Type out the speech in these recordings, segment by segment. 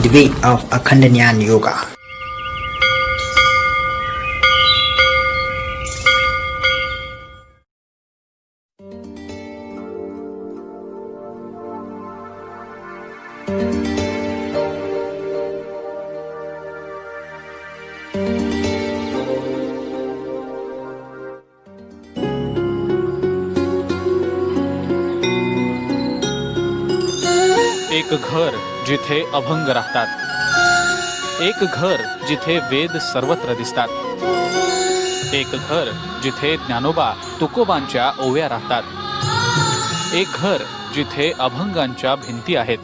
The way of Akhanda Jnana Yoga. एक घर जिथे अभंग राहतात, एक घर जिथे वेद सर्वत्र दिसतात, एक घर जिथे ज्ञानोबा तुकोबांच्या ओव्या राहतात, एक घर जिथे अभंगांच्या भिंती आहेत,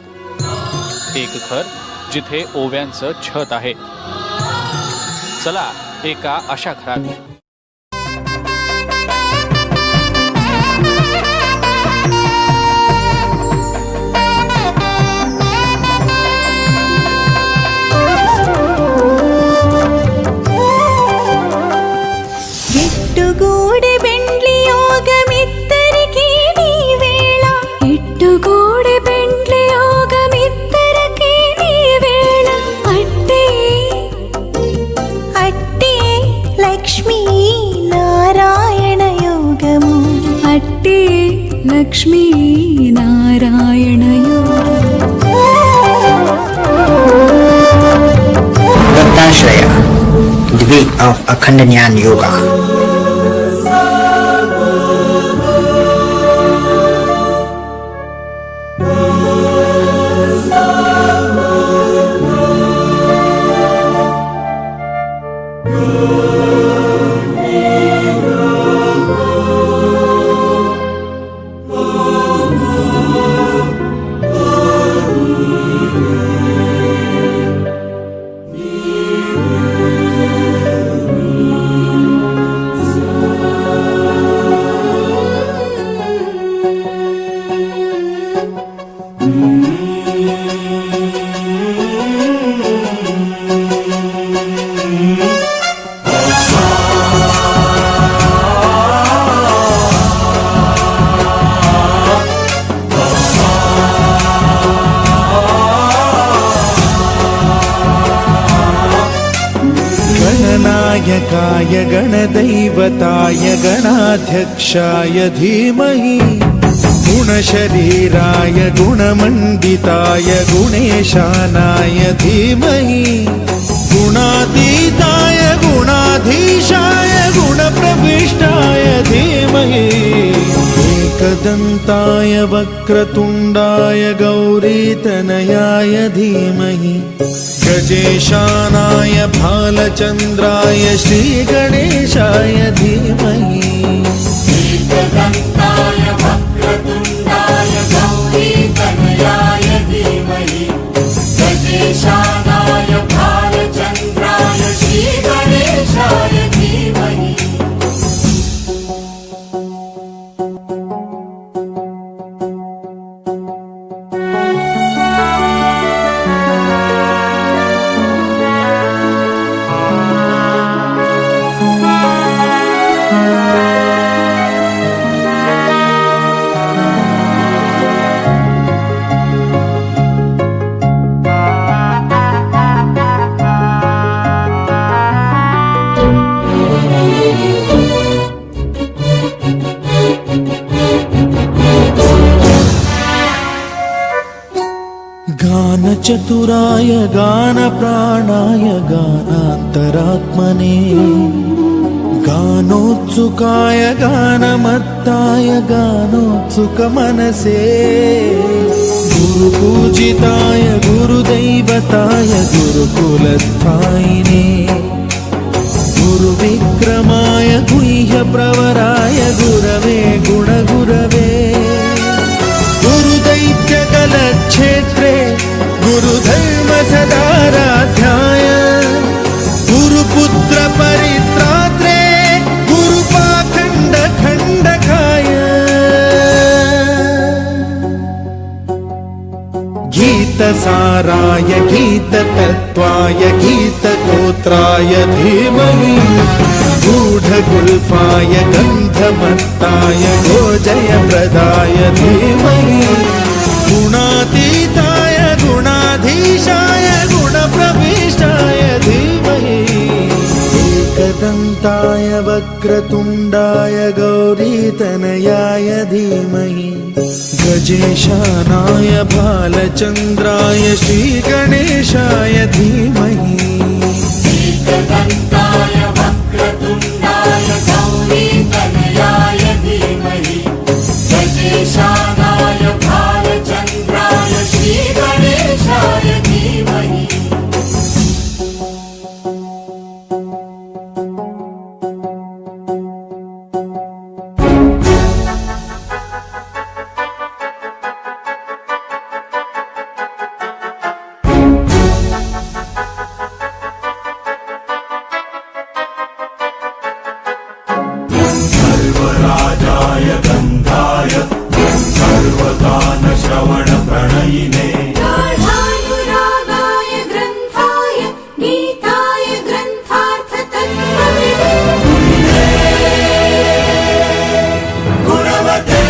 एक घर जिथे ओव्यांचं छत आहे. चला एका अशा घरात Lakshmi Narayan Dattatraya, the way of Akhanda Jnana Yoga. गणनायकाय गणदैवताय गणाध्यक्षाय धीमहि गुणशरीराय गुणमण्डिताय गुणेशानाय धीमहि गुणातीताय गुणाधीशाय गुणप्रविष्टाय धीमहि एकदन्ताय वक्रतुण्डाय गौरीतनयाय धीमहि गजेशानाय भालचन्द्राय श्रीगणेशाय धीमहि एकदन्ताय वक्रतुण्डाय गौरीतनयाय धीमहि गजेशानाय भालचन्द्राय श्रीगणेशाय धीमहि. गानचतुराय गानप्राणाय गानान्तरात्मने गानोत्सुकाय गानमत्ताय गानोत्सुकमनसे गुरुपूजिताय गुरुदैवताय गुरुकुलस्थायिने गुरुविक्रमाय गुह्यप्रवराय गुरवे गुणगुरवे गुरुदैत्यकलक्षेत्रे गुरुधर्म सदाराध्याय गुरुपुत्र परित्रात्रे गुरुपाखण्ड खण्डकाय गीतसाराय गीततत्त्वाय गीतगोत्राय धीमहि गूढगुल्फाय गन्धमत्ताय गोजयप्रदाय धीमहि गुणातीताय गुणाधीशाय वक्रतुण्डाय गौरीतनयाय धीमहि गजेशानाय भालचन्द्राय श्रीगणेशाय धीमहि एकदन्ताय वक्रतुण्डाय गौरीतनयाय धीमहि गजेशानाय भालचन्द्राय श्रीगणेशाय धीमहि सर्वराजाय गन्धाय सर्वगानश्रवणप्रणयिने गाढानुरागाय ग्रन्थाय गीताय ग्रन्थार्थतत्त्वविदे गुणवते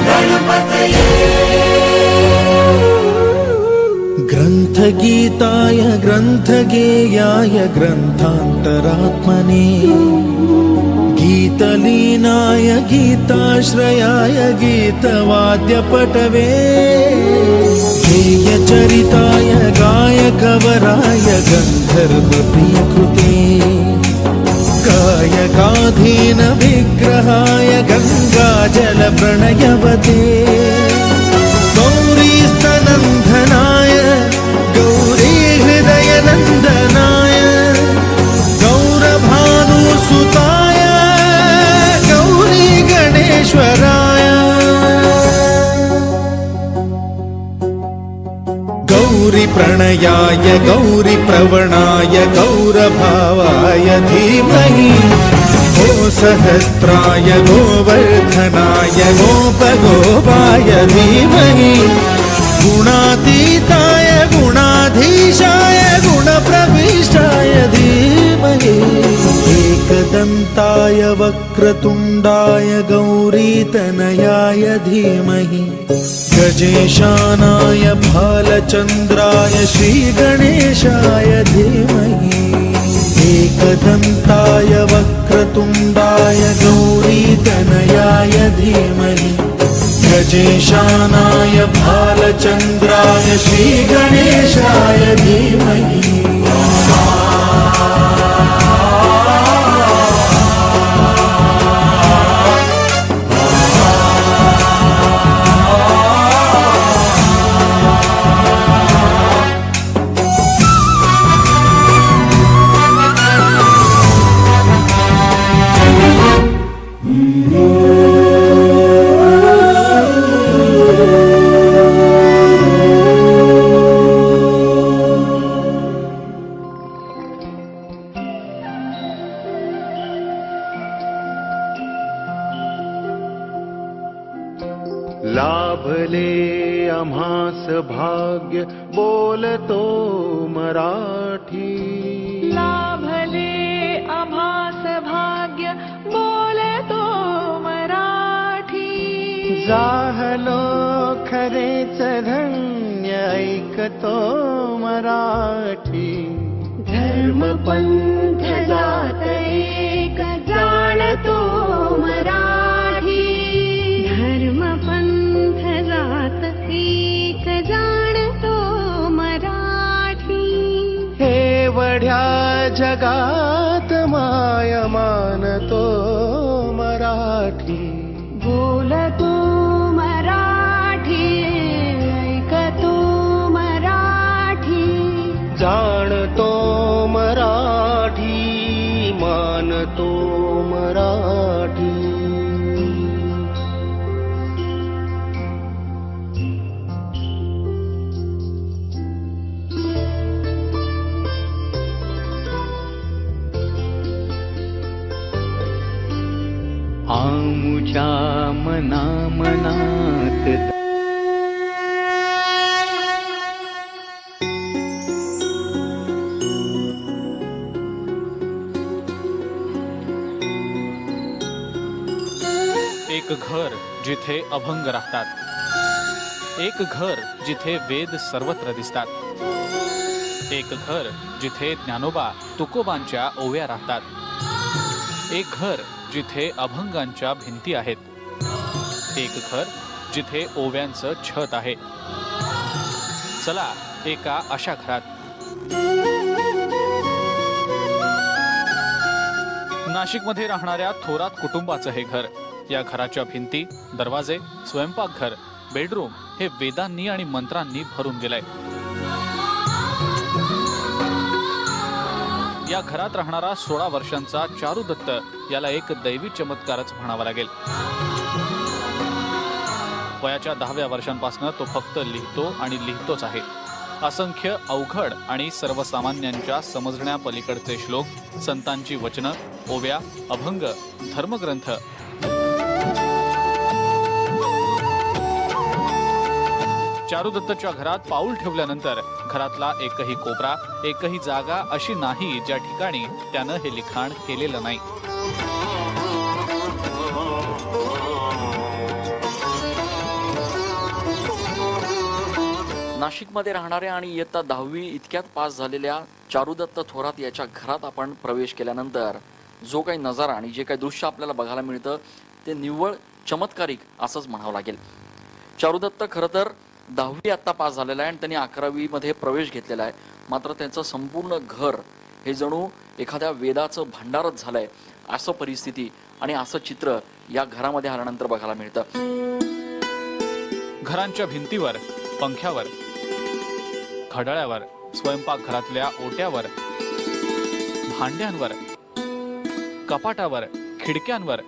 गणपतये ग्रन्थगीताय ग्रन्थगेयाय ग्रन्थान्तरात्मने गीतलीनाय गीताश्रयाय गीतवाद्यपटवे गेयचरिताय गायकवराय गन्धर्वप्रियकृते गायकाधीन विग्रहाय गङ्गाजलप्रणयवते गौरीस्तनन्दनाय गौरीहृदयनन्दनाय गौरभानुसुताय गौरीगणेश्वराय गौरीप्रणयाय गौरीप्रवणाय गौरभावाय धीमहि गो सहस्राय गोवर्धनाय गोपगोपाय धीमहि गुणातीताय गुणाधीशाय गुणप्रविष्टाय धीमहि एकदन्ताय वक्रतुण्डाय गौरीतनयाय धीमहि गजेशानाय भालचन्द्राय श्रीगणेशाय धीमहि एकदन्ताय वक्रतुण्डाय गौरीतनयाय धीमहि गजेशानाय भालचन्द्राय श्रीगणेशाय धीमहि लाभले आम्हास भाग्य बोलतो मराठी लाभले आम्हास भाग्य बोलतो मराठी जाहलो खरेच धन्य ऐकतो मराठी धर्म पंथ जात एक जाणतो मराठी धर्म पंथ जात एक जाणतो मराठी एवढ्या जगात माय मानतो मराठी बोलतो मराठी ऐकतो मराठी जाणतो मराठी मानतो मराठी आमुच्या मना मनात एक घर जिथे अभंग राहतात, एक घर जिथे वेद सर्वत्र दिसतात, एक घर जिथे ज्ञानोबा तुकोबांच्या ओव्या राहतात. एक घर जिथे अभंगांच्या भिंती आहेत. एक घर जिथे ओव्यांचं छत आहे. चला एका अशा घरात. नाशिकमध्ये राहणाऱ्या थोरात कुटुंबाचं हे घर. या घराच्या भिंती, दरवाजे, स्वयंपाकघर, बेडरूम हे वेदांनी आणि मंत्रांनी भरून गेलंय. या घरात राहणारा 16 वर्षांचा चारू दत्त याला एक दैवी चमत्कारच म्हणावा लागेल. वयाच्या 10व्या वर्षांपासून तो फक्त लिहितो आणि लिहितोच आहे. असंख्य अवघड आणि सर्वसामान्यांच्या समजण्यापलीकडचे श्लोक, संतांची वचनं, ओव्या, अभंग, धर्मग्रंथ. चारुदत्तच्या घरात पाऊल ठेवल्यानंतर घरातला एकही कोपरा, एकही जागा अशी नाही ज्या ठिकाणी त्यानं हे लिखाण केलेलं नाही. नाशिकमध्ये राहणाऱ्या आणि इयत्ता 10वी इतक्यात पास झालेल्या चारुदत्त थोरात याच्या घरात आपण प्रवेश केल्यानंतर जो काही नजारा आणि जे काही दृश्य आपल्याला बघायला मिळतं ते निव्वळ चमत्कारिक असंच म्हणावं लागेल. चारुदत्त खरं तर 10वी आत्ता पास झालेला आहे आणि त्यांनी 11वी मध्ये प्रवेश घेतलेला आहे. मात्र त्यांचं संपूर्ण घर हे जणू एखाद्या वेदाचं भांडारच झालंय असं परिस्थिती आणि असं चित्र या घरामध्ये आल्यानंतर बघायला मिळतं. घरांच्या भिंतीवर, पंख्यावर, घड्याळावर, स्वयंपाकघरातल्या ओट्यावर, भांड्यांवर, कपाटावर, खिडक्यांवर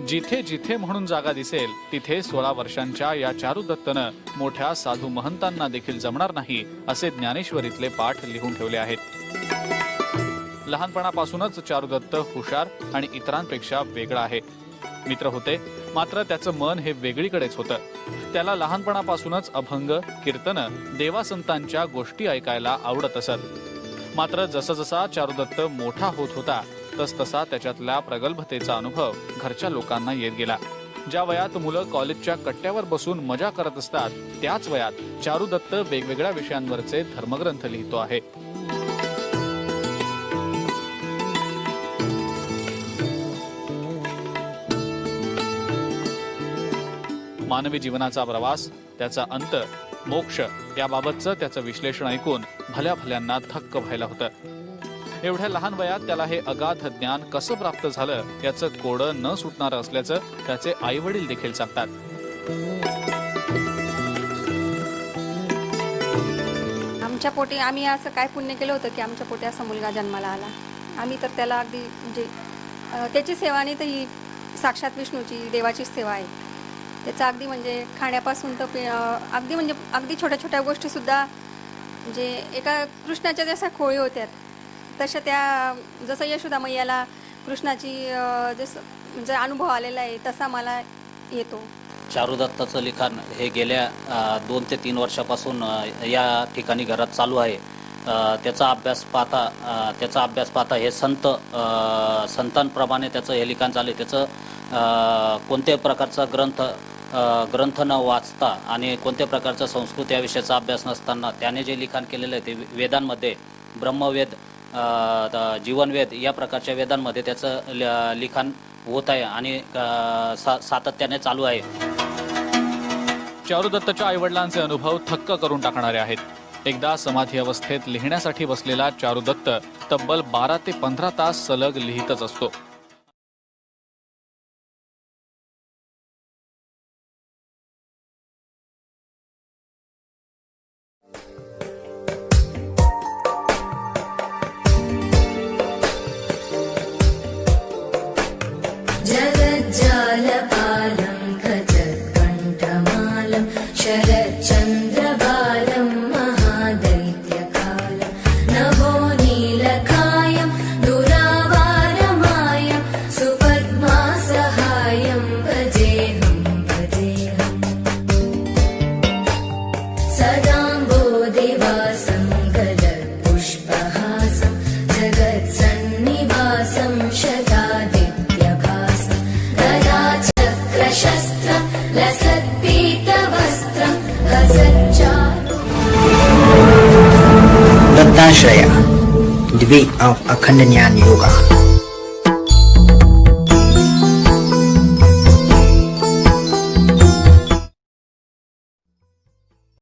जिथे जिथे म्हणून जागा दिसेल तिथे 16 वर्षांच्या या चारुदत्तनं मोठ्या साधू महंतांना देखील जमणार नाही असे ज्ञानेश्वरीतले पाठ लिहून ठेवले आहेत. लहानपणापासूनच चारुदत्त हुशार आणि इतरांपेक्षा वेगळा आहे. मित्र होते, मात्र त्याचं मन हे वेगळीकडेच होतं. त्याला लहानपणापासूनच अभंग, कीर्तन, देवासंतांच्या गोष्टी ऐकायला आवडत असत. मात्र जसजसा चारुदत्त मोठा होत होता तसतसा त्याच्यातल्या प्रगल्भतेचा अनुभव घरच्या लोकांना येत गेला. ज्या वयात मुलं कॉलेजच्या कट्ट्यावर बसून मजा करत असतात त्याच वयात चारुदत्त वेगवेगळ्या विषयांवरचे धर्मग्रंथ लिहितो आहे. मानवी जीवनाचा प्रवास, त्याचा अंत, मोक्ष याबाबतचं त्याचं विश्लेषण ऐकून भल्या भल्यांना थक्क व्हायला होतं. एवढ्या लहान वयात त्याला हे अगाध ज्ञान कसं प्राप्त झालं याचं कोडं न सुटणार असल्याचं त्याचे आई वडील देखील सांगतात. आमच्या पोटी आम्ही असं काय पुण्य केलं होतं की आमच्या पोटी असा मुलगा जन्माला आला. आम्ही तर त्याला अगदी म्हणजे त्याची सेवा नाही तर ही साक्षात विष्णूची देवाचीच सेवा आहे. त्याचा अगदी म्हणजे खाण्यापासून तर अगदी छोट्या छोट्या गोष्टीसुद्धा म्हणजे एका कृष्णाच्या जशा खोळी होत्या तशा त्या, जसं यशोदा मैयाला कृष्णाची जसं म्हणजे अनुभव आलेला आहे तसा मला येतो. चारुदत्ताचं लिखाण हे गेल्या 2 ते 3 वर्षापासून या ठिकाणी घरात चालू आहे. त्याचा अभ्यास पाहता हे संतांप्रमाणे त्याचं हे लिखाण चालू आहे. त्याचं कोणत्याही प्रकारचा ग्रंथ न वाचता आणि कोणत्या प्रकारचा संस्कृत या विषयाचा अभ्यास नसताना त्याने जे लिखाण केलेलं आहे ते वेदांमध्ये, ब्रह्मवेद, जीवनवेद या प्रकारच्या वेदांमध्ये त्याचं लिखाण होत आहे आणि सातत्याने चालू आहे. चारुदत्तच्या आईवडिलांचे अनुभव थक्क करून टाकणारे आहेत. एकदा समाधी अवस्थेत लिहिण्यासाठी बसलेला चारुदत्त तब्बल 12 ते 15 तास सलग लिहितच असतो. जगज्जालपालं गजत्कण्ठमालं शरच्चन्द्रबालं महादैत्यकालं नभो नीलकायं दुरावारमायं the way of Akhanda Jnana Yoga.